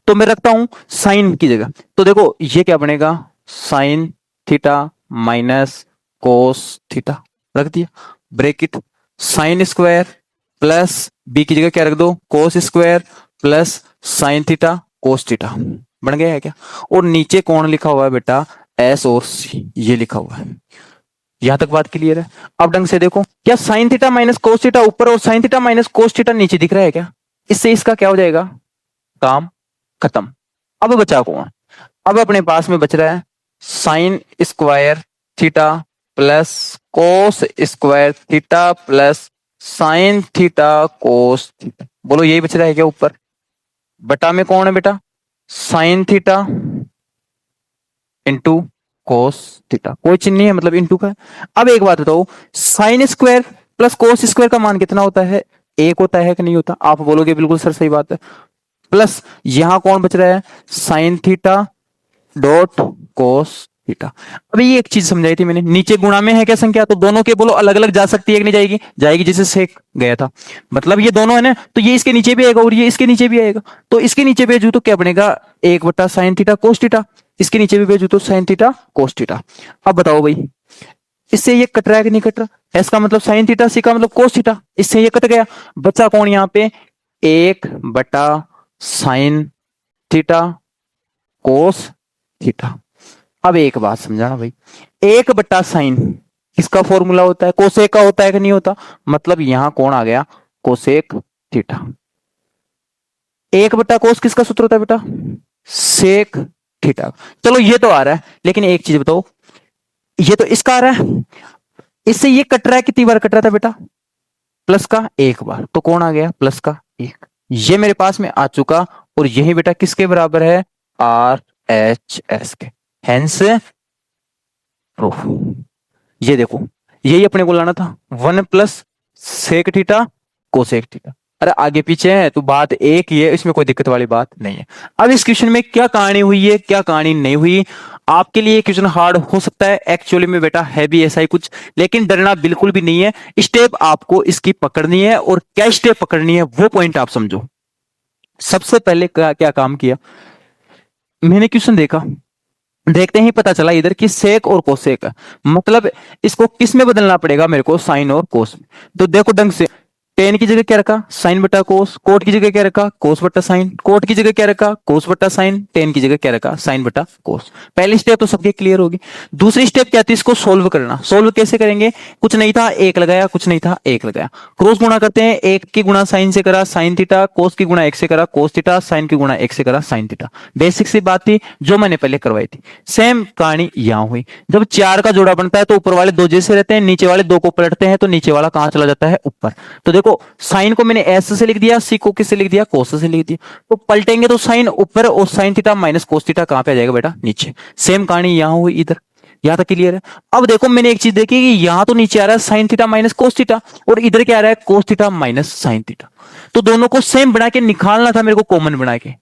तो मैं रखता हूं साइन की जगह, तो देखो ये क्या बनेगा, sine theta minus cos theta, रख दिया, bracket sine square plus B की जगह क्या रख दो, cos square plus sine theta cos theta, बन गया है क्या। और नीचे कौन लिखा हुआ है बेटा, एस और सी, ये लिखा हुआ है। यहां तक बात क्लियर है। अब ढंग से देखो, क्या sign theta minus cos theta ऊपर और sign theta minus cos theta नीचे दिख रहा है क्या। इससे इसका क्या हो जाएगा, काम खत्म। अब बचा कौन, अब अपने पास में बच रहा है sine square theta plus cos square theta plus sine theta cos theta. बोलो यही बच रहा है क्या ऊपर। बटा में कौन है बेटा, sine theta into cos theta, कोई चिन्ह नहीं है मतलब इंटू का। अब एक बात बताओ, sign square plus cos square का मान कितना होता है, एक होता है कि नहीं होता। आप बोलोगे बिल्कुल सर सही बात है। प्लस यहां कौन बच रहा है, sine theta dot cos theta. अभी ये एक चीज समझाई थी मैंने, नीचे गुणा में है क्या संख्या, तो दोनों के बोलो अलग अलग जा सकती है कि नहीं जाएगी, जाएगी, जिसे सेक गया था। मतलब ये दोनों है ना, तो ये इसके नीचे भी आएगा और ये इसके नीचे भी आएगा। तो इसके नीचे भेजू तो क्या बनेगा, एक बटा साइन थीटा कोस थीटा। इसके नीचे भी भेजू तो साइन थीटा कोस थीटा। अब बताओ भाई, इससे ये कट रहा है कि नहीं कट रहा, एस का मतलब साइन थीटा, सी का मतलब कोस थीटा, इससे ये कट गया। बचा कौन यहाँ पे, एक बटा साइन थीटा कोस थीटा। अब एक बात समझाना भाई, एक बटा साइन किसका फॉर्मूला होता है, कोसेक का होता है कि नहीं होता। मतलब यहां कौन आ गया, कोसेक थीटा। एक बटा कोस किसका सूत्र होता है बेटा, सेक थीटा। चलो ये तो आ रहा है, लेकिन एक चीज बताओ, ये तो इसका आ रहा है, इससे ये कट रहा है, कितनी बार कट रहा था बेटा, प्लस का एक बार, तो कौन आ गया प्लस का एक। ये मेरे पास में आ चुका, और यही बेटा किसके बराबर है, आर एच एस के। Hence proof. ये देखो, यही अपने को लाना था, one plus sec theta cosec theta. अरे आगे पीछे है तो बात एक ही है, इसमें कोई दिक्कत वाली बात नहीं है। अब इस क्वेश्चन में क्या कहानी हुई है, क्या कहानी नहीं हुई, आपके लिए क्वेश्चन हार्ड हो सकता है, एक्चुअली में बेटा है भी ऐसा ही कुछ, लेकिन डरना बिल्कुल भी नहीं है। स्टेप आपको इसकी पकड़नी है, और क्या स्टेप पकड़नी है वो पॉइंट आप समझो। सबसे पहले क्या क्या काम किया, मैंने क्वेश्चन देखा, देखते ही पता चला इधर कि सेक और कोसेक, मतलब इसको किस में बदलना पड़ेगा मेरे को, साइन और कोस में। तो देखो ढंग से, टेन की जगह क्या रखा, साइन बटा कोस, कोट की जगह क्या रखा, कोस बटा साइन, कोट की जगह क्या रखा, कोस बटा साइन, टेन की जगह क्या रखा, साइन बटा कोस। पहली स्टेप तो सबके क्लियर होगी। दूसरी स्टेप क्या थी, इसको सोल्व करना। सोल्व कैसे करेंगे, कुछ नहीं था एक लगाया, कुछ नहीं था एक लगाया, क्रॉस गुणा करते हैं, एक की गुणा साइन से करा साइन थीटा, कोस की गुणा एक से करा कोस थीटा, साइन की गुणा एक से करा साइन थीटा। बेसिक सी बात थी जो मैंने पहले करवाई थी। सेम कहानी यहां हुई, जब चार का जोड़ा बनता है तो ऊपर वाले दो जैसे रहते हैं, नीचे वाले दो को पलटते हैं तो नीचे वाला कहां चला जाता है, ऊपर। तो देखो साइन को मैंने एस से लिख दिया, सी को किससे लिख दिया, कोस से लिख दिया। तो पलटेंगे तो साइन ऊपर और sign theta minus cos theta कहां पे आ जाएगा बेटा, नीचे। सेम कहानी यहां हुई इधर। यहां तक क्लियर है। अब देखो मैंने एक चीज देखी कि यहां तो नीचे आ रहा है sign theta minus cos theta, और इधर क्या आ रहा है, cos theta minus sine theta. तो दोनों को सेम बना के निकालना था मेरे को, कॉमन बना के।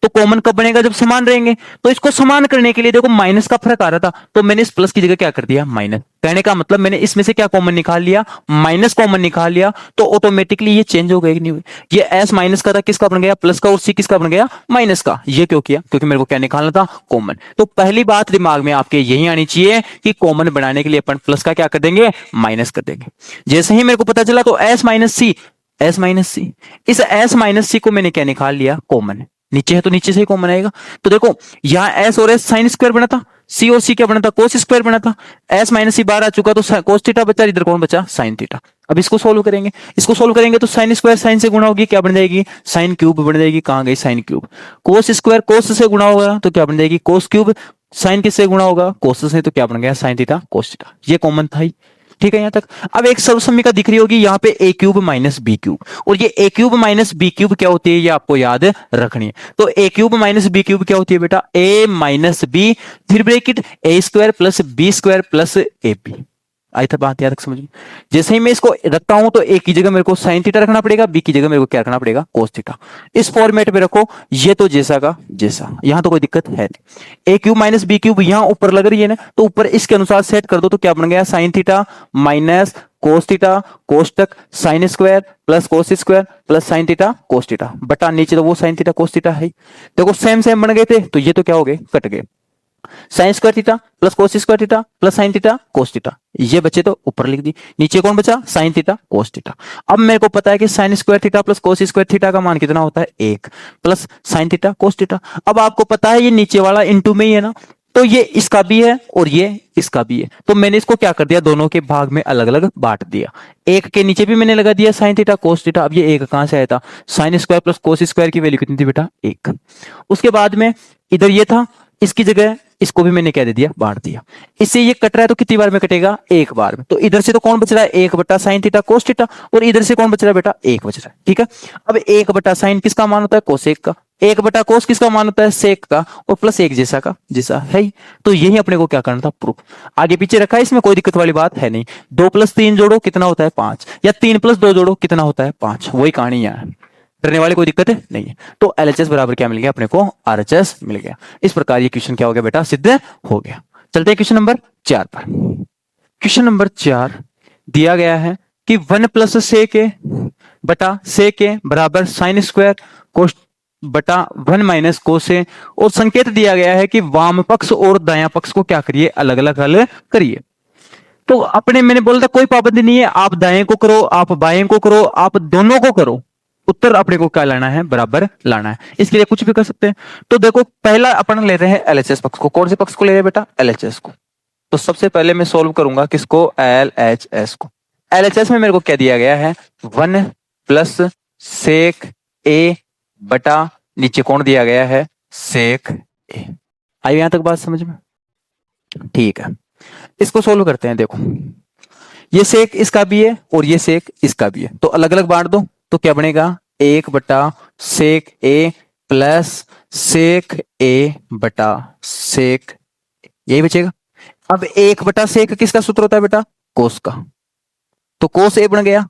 तो कॉमन कब बनेगा, जब समान रहेंगे। तो इसको समान करने के लिए देखो माइनस का फर्क आ रहा था, तो मैंने इस प्लस की जगह क्या कर दिया, माइनस। कहने का मतलब मैंने इसमें से क्या कॉमन निकाल लिया, माइनस कॉमन निकाल लिया। तो ऑटोमेटिकली ये चेंज हो गया कि नहीं हुई, ये एस माइनस का था, किसका बन गया, प्लस का, और सी किसका बन गया, माइनस का। ये क्यों किया, क्योंकि मेरे को क्या निकालना था, कॉमन। तो पहली बात दिमाग में आपके यही आनी चाहिए कि कॉमन बनाने के लिए अपन प्लस का क्या कर देंगे, माइनस कर देंगे। जैसे ही मेरे को पता चला तो एस माइनस सी, एस माइनस सी, इस एस माइनस सी को मैंने क्या निकाल लिया, कॉमन। नीचे है तो नीचे से ही कॉमन आएगा। तो देखो यहां एस और एस साइन स्क्वायर बना था, सी और सी क्या बना था, कोस स्क्वायर बना था। एस माइनस सी बाहर आ चुका तो कोस थीटा बचा, इधर कौन बचा, साइन थीटा। अब इसको सोल्व करेंगे, इसको सोल्व करेंगे तो साइन स्क्वायर साइन से गुणा होगी, क्या बन जाएगी, साइन क्यूब बन जाएगी। कहां गई साइन क्यूब, कोस स्क्वायर कोस से गुणा होगा तो क्या बन जाएगी, कोस क्यूब। साइन किससे गुणा होगा, कोस से, तो क्या बन गया, साइन थीटा कोस थीटा। ये कॉमन था ही, ठीक है यहां तक। अब एक सर्वसम्मिका दिख रही होगी यहाँ पे, A cube minus B cube, और ये A cube minus B cube क्या होती है, ये आपको याद रखनी है। तो A cube minus B cube क्या होती है बेटा, ए माइनस बी, फिर bracket A square plus B square plus A B. आई था बात याद समझ में। जैसे ही मैं इसको रखता हूं तो ए की जगह मेरे को साइन थीटा रखना पड़ेगा, बी की जगह मेरे को क्या रखना पड़ेगा, कोस थीटा। इस फॉर्मेट में रखो, ये तो जैसा का जैसा, यहां तो कोई दिक्कत है नहीं। ए क्यूब माइनस बी क्यूब यहां ऊपर लग रही है ना, तो ऊपर इसके अनुसार सेट कर दो तो क्या बन गया, sine theta minus cos theta cos तक sine square plus cos square plus sine theta cos theta, बटा नीचे तो वो साइन थीटा कोस थीटा है। देखो सेम सेम बन गए थे, तो ये तो क्या हो गए, कट गए। Sine square theta plus cos square theta plus sine theta cos theta, ये बचे तो ऊपर लिख दी, नीचे कौन बचा, साइन थीटा कोस थीटा। अब मेरे को पता है कि sine square theta plus cos square theta का मान कितना होता है, 1 plus sine theta cos theta. अब आपको पता है ये नीचे वाला इनटू में ही है ना, तो ये इसका भी है और ये इसका भी है, तो मैंने इसको क्या कर दिया, दोनों के भाग में अलग अलग बांट दिया। एक के नीचे भी मैंने लगा दिया साइन थीटा कोस थीटा। अब ये एक कहां से आया था, sign square plus cos square की वैल्यू कितनी थी बेटा, 1। उसके बाद में इधर ये था, इसकी जगह इसको भी मैंने क्या दे दिया, बांट दिया। इससे ये कट रहा है तो कितनी बार में कटेगा, एक बार में। तो इधर से तो कौन बच रहा है, 1 बटा साइन थीटा कोस थीटा, और इधर से कौन बच रहा है बेटा, 1 बच रहा है। ठीक है, अब 1 बटा साइन किसका मान होता है, कोसेक का, 1 बटा कोस किसका मान होता है, सेक का, और प्लस 1 जैसा का जैसा है ही। तो यही अपने को क्या करना था, प्रूफ। आगे पीछे रखा है, इसमें कोई दिक्कत वाली बात है नहीं। 2 + 3 जोड़ो कितना होता है, 5, या 3 + 2 जोड़ो कितना होता है, 5। वही कहानी है, डरने वाली कोई दिक्कत नहीं है। तो एलएचएस बराबर क्या मिल गया अपने को, आरएचएस मिल गया। इस प्रकार ये क्वेश्चन क्या हो गया बेटा, सिद्ध हो गया। चलते हैं क्वेश्चन नंबर 4 पर। क्वेश्चन नंबर 4 दिया गया है कि 1 + सेक ए बटा सेक ए बराबर साइन स्क्वायर कोस बटा 1 - कोस ए, और संकेत दिया गया है कि वाम पक्ष और दायां पक्ष को क्या करिए, अलग अलग हल करिए। तो अपने मैंने बोला था कोई पाबंदी नहीं है, आप दाएं को करो, आप बाएं को करो, आप दोनों को करो, उत्तर अपने को क्या लाना है, बराबर लाना है। इसके लिए कुछ भी कर सकते हैं। तो देखो पहला अपन ले रहे हैं एलएचएस पक्ष को। कौन से पक्ष को ले रहे हैं बेटा, एलएचएस को। तो सबसे पहले मैं सोल्व करूंगा किसको, एलएचएस को। एलएचएस में मेरे को क्या दिया गया है, 1 + सेक ए बटा नीचे कौन दिया गया है, सेक ए। आई यहां तक बात समझ में, ठीक है। इसको सोल्व करते हैं। देखो ये सेक इसका भी है और ये सेक इसका भी है, तो अलग अलग बांट दो, तो क्या बनेगा, 1 बटा सेक ए प्लस सेक ए बटा सेक, यही बचेगा। अब 1 बटा सेक किसका सूत्र होता है बेटा, कोस का, तो कोस ए बन गया।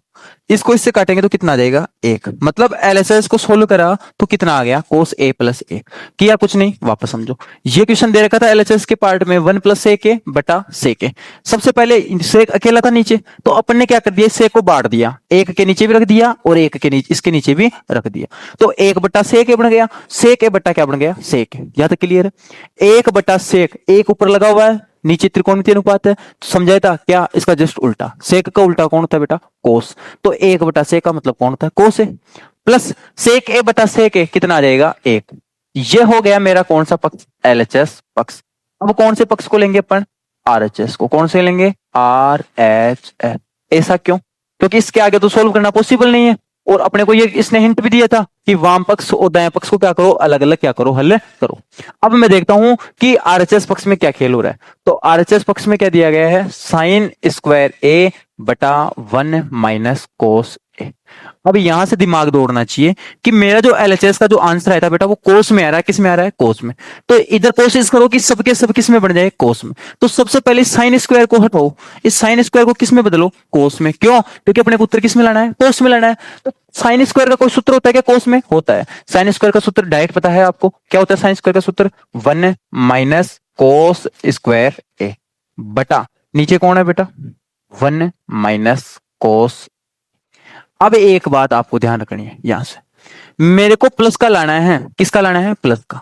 इसको इससे काटेंगे तो कितना आ जाएगा, 1। मतलब एलएचएस को सोल्व करा तो कितना आ गया, कोस ए प्लस 1। किया कुछ नहीं, वापस समझो। ये क्वेश्चन दे रखा था एलएचएस के पार्ट में 1 + सेक ए बटा सेक ए। सबसे पहले सेक अकेला था नीचे, तो अपन ने क्या कर दिया, सेक को बांट दिया, 1 के नीचे भी रख दिया और 1 के नीचे इसके नीचे भी रख दिया, तो 1 बटा सेक ए बन गया। सेक ए बटा क्या बन गया, सेक ए। यहां तक क्लियर है। 1 बटा सेक, 1 ऊपर लगा हुआ है, नीचे त्रिकोणमितीय अनुपात है, तो समझाया था क्या, इसका जस्ट उल्टा। सेक का उल्टा कौन होता है बेटा, कोस। तो 1 बटा सेक का मतलब कौन होता है, कोस है, प्लस सेक ए बटा सेक ए कितना आ जाएगा, 1। ये हो गया मेरा कौन सा पक्ष, एलएचएस पक्ष। अब कौन से पक्ष को लेंगे अपन, आरएचएस को। कौन से लेंगे, आरएचएस। ऐसा क्यों, क्योंकि इसके आगे तो सोल्व करना पॉसिबल नहीं है, और अपने को ये इसने हिंट भी दिया था कि वाम पक्ष और दायां पक्ष को क्या करो, अलग अलग क्या करो, हल करो। अब मैं देखता हूं कि आरएचएस पक्ष में क्या खेल हो रहा है। तो आरएचएस पक्ष में क्या दिया गया है, साइन स्क्वायर ए बटा 1 - कोस ए। अब यहां से दिमाग दौड़ना चाहिए कि मेरा जो एलएचएस का जो आंसर आया था बेटा, वो कोस में आ रहा है, किस में आ रहा है, कोस में। तो इधर कोशिश करो कि सबके सब किस में बन जाए, कोस में। तो सबसे पहले साइन स्क्वायर को हटाओ, इस साइन स्क्वायर को किस में बदलो, कोस में। क्यों, क्योंकि अपने को उत्तर किस में लाना है, कोस में लाना है। तो साइन स्क्वायर का कोई सूत्र होता है क्या, कोस में होता है। साइन स्क्वायर का सूत्र डायरेक्ट पता है आपको, क्या होता है साइन स्क्वायर का सूत्र, 1 - कोस स्क्वायर ए बटा नीचे कौन है बेटा, 1 - कोस। अब एक बात आपको ध्यान रखनी है, यहां से मेरे को प्लस का लाना है, किसका लाना है, प्लस का।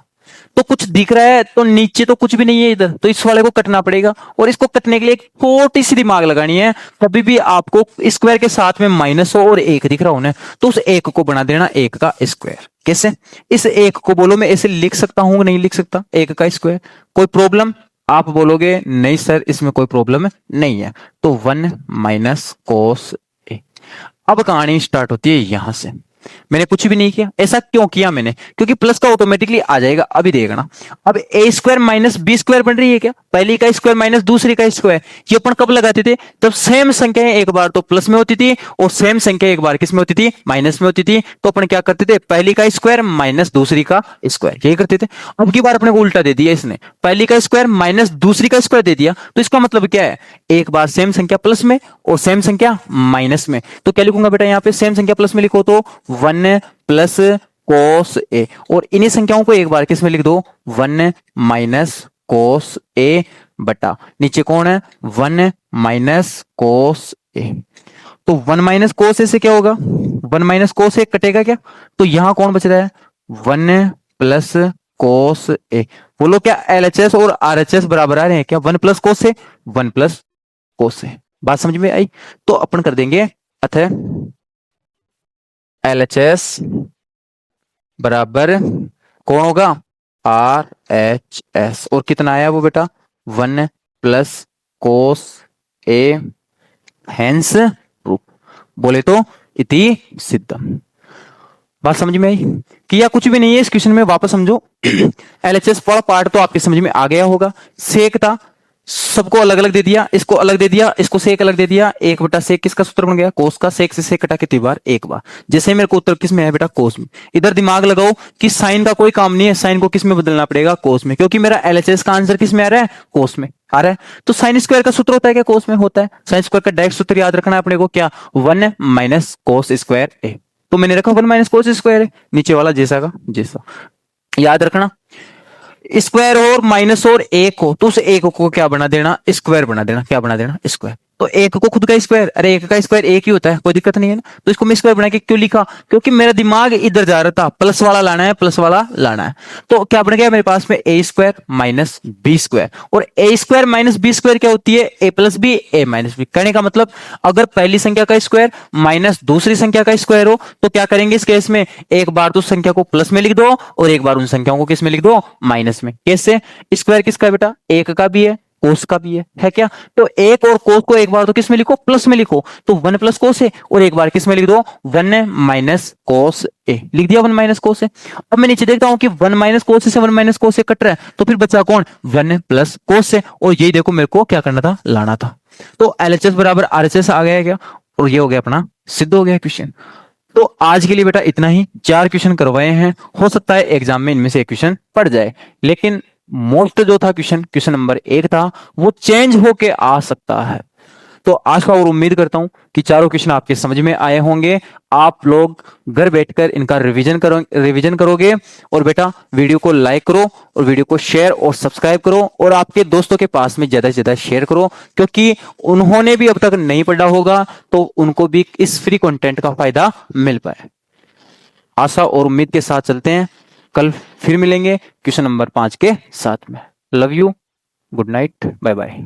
तो कुछ दिख रहा है तो नीचे तो कुछ भी नहीं है इधर, तो इस वाले को कटना पड़ेगा, और इसको कटने के लिए एक छोटी सी दिमाग लगानी है। कभी भी आपको स्क्वायर के साथ में माइनस हो और 1 दिख रहा हो ना, तो उस 1 को बना देना 1 का स्क्वायर। कैसे, इस 1 को बोलो मैं ऐसे लिख सकता हूं, नहीं लिख सकता, 1 का स्क्वायर। कोई प्रॉब्लम, आप बोलोगे नहीं सर इसमें कोई प्रॉब्लम नहीं है। तो 1 - कोस ए। अब कहानी स्टार्ट होती है यहां से। मैंने कुछ भी नहीं किया। ऐसा क्यों किया मैंने, क्योंकि प्लस का ऑटोमेटिकली आ जाएगा, अभी देखना। अब ए स्क्वायर माइनस बी स्क्वायर बन रही है क्या, पहली का स्क्वायर माइनस दूसरी का स्क्वायर। ये अपन कब लगाते थे, जब सेम संख्या एक बार तो प्लस में होती थी और सेम संख्या एक बार किस में होती थी, माइनस में होती थी। तो अपन क्या करते थे, पहली का स्क्वायर माइनस दूसरी का स्क्वायर, यही करते थे। अब की बार अपने को उल्टा दे दिया इसने, पहली का स्क्वायर माइनस दूसरी का स्क्वायर दे दिया। तो इसका मतलब क्या है, एक बार सेम संख्या प्लस में और सेम संख्या माइनस में। तो क्या लिखूंगा बेटा, यहाँ पे सेम संख्या प्लस में लिखो तो 1 प्लस कोस ए, और इन्हीं संख्याओं को एक बार किस में लिख दो, 1 माइनस कोस ए बटा नीचे कौन है, 1 माइनस कोस ए। तो 1 माइनस कोस ए से क्या होगा, 1 माइनस कोस ए कटेगा क्या, तो यहां कौन बच रहा है, 1 प्लस कोस ए। बोलो क्या एलएचएस और आरएचएस बराबर आ रहे हैं क्या, 1 प्लस कोस ए 1 प्लस कोस ए। बात समझ में आई? तो अपन कर देंगे अतः LHS बराबर कौन होगा, RHS, और कितना आया वो बेटा 1 प्लस कोस ए हेंस प्रूफ, बोले तो इति सिद्धम। बात समझ में आई? कि या कुछ भी नहीं है इस क्वेश्चन में, वापस समझो। LHS वाला पार्ट तो आपके समझ में आ गया होगा। सेक था, सबको अलग अलग दे दिया, इसको अलग दे दिया, इसको सेक अलग दे दिया, एक बटा सेक किसका सूत्र बन गया, कोस का। सेक से सेक कटा कितनी बार, एक बार। जैसे मेरे को उत्तर किस में है बेटा, कोस में। इधर दिमाग लगाओ कि साइन का कोई काम नहीं है, साइन को किस में बदलना पड़ेगा, कोस में, क्योंकि मेरा LHS का आंसर किस में आ रहा है, कोस में आ रहा है। तो साइन स्क्वायर का सूत्र होता है क्या, कोस में होता है। साइन स्क्वायर का डायरेक्ट सूत्र याद रखना है अपने को, क्या 1 माइनस कोस स्क्वायर ए। तो मैंने रखा 1 माइनस कोस स्क्वायर है, नीचे वाला जैसा का जैसा, याद रखना। स्क्वायर और माइनस और एक हो तो उस एक को क्या बना देना, स्क्वायर बना देना। क्या बना देना, स्क्वायर। तो एक को खुद का स्क्वायर, अरे एक का स्क्वायर एक ही होता है, कोई दिक्कत नहीं है ना। तो इसको मैं स्क्वायर बना के क्यों लिखा, क्योंकि मेरा दिमाग इधर जा रहा था, प्लस वाला लाना है, प्लस वाला लाना है। तो क्या बन गया मेरे पास में, ए स्क्वायर माइनस बी स्क्वायर। और ए स्क्वायर माइनस बी स्क्वायर क्या होती है, ए प्लस बी ए माइनस बी। कहने का मतलब अगर पहली संख्या का स्क्वायर माइनस दूसरी संख्या का स्क्वायर हो तो क्या करेंगे इस केस में, एक बार तो संख्या को प्लस में लिख दो और एक बार उन संख्याओं को किस में लिख दो, माइनस में। कैसे, स्क्वायर किसका है बेटा, एक का भी है, कोस का भी है क्या। तो एक और कोस को एक बार तो किस में लिखो, प्लस में लिखो, तो 1 प्लस कोस है, और एक बार किस में लिख दो, 1 माइनस कोस ए। लिख दिया 1 माइनस कोस ए। अब मैं नीचे देखता हूं कि 1 माइनस कोस से 1 माइनस कोस ए कट रहा है, तो फिर बचा कौन, 1 प्लस कोस ए। और यही देखो मेरे को क्या करना था, लाना था। तो LHS बराबर RHS आ गया क्या, और ये हो गया अपना सिद्ध हो गया क्वेश्चन। तो आज के लिए बेटा इतना ही, 4 क्वेश्चन करवाए हैं, हो सकता है एग्जाम में इनमें से एक क्वेश्चन पड़ जाए, लेकिन मोस्ट जो था क्वेश्चन नंबर 1 था, वो चेंज होके आ सकता है। तो आज का और उम्मीद करता हूं कि चारों क्वेश्चन आपके समझ में आए होंगे। आप लोग घर बैठकर इनका रिवीजन करोगे। और बेटा वीडियो को लाइक करो और वीडियो को शेयर और सब्सक्राइब करो, और आपके दोस्तों के पास में ज्यादा से ज्यादा शेयर करो, क्योंकि उन्होंने भी अब तक नहीं पढ़ा होगा, तो उनको भी इस फ्री कंटेंट का फायदा मिल पाए। आशा और उम्मीद के साथ चलते हैं, कल फिर मिलेंगे क्वेश्चन नंबर 5 के साथ में। Love you, good night, bye bye.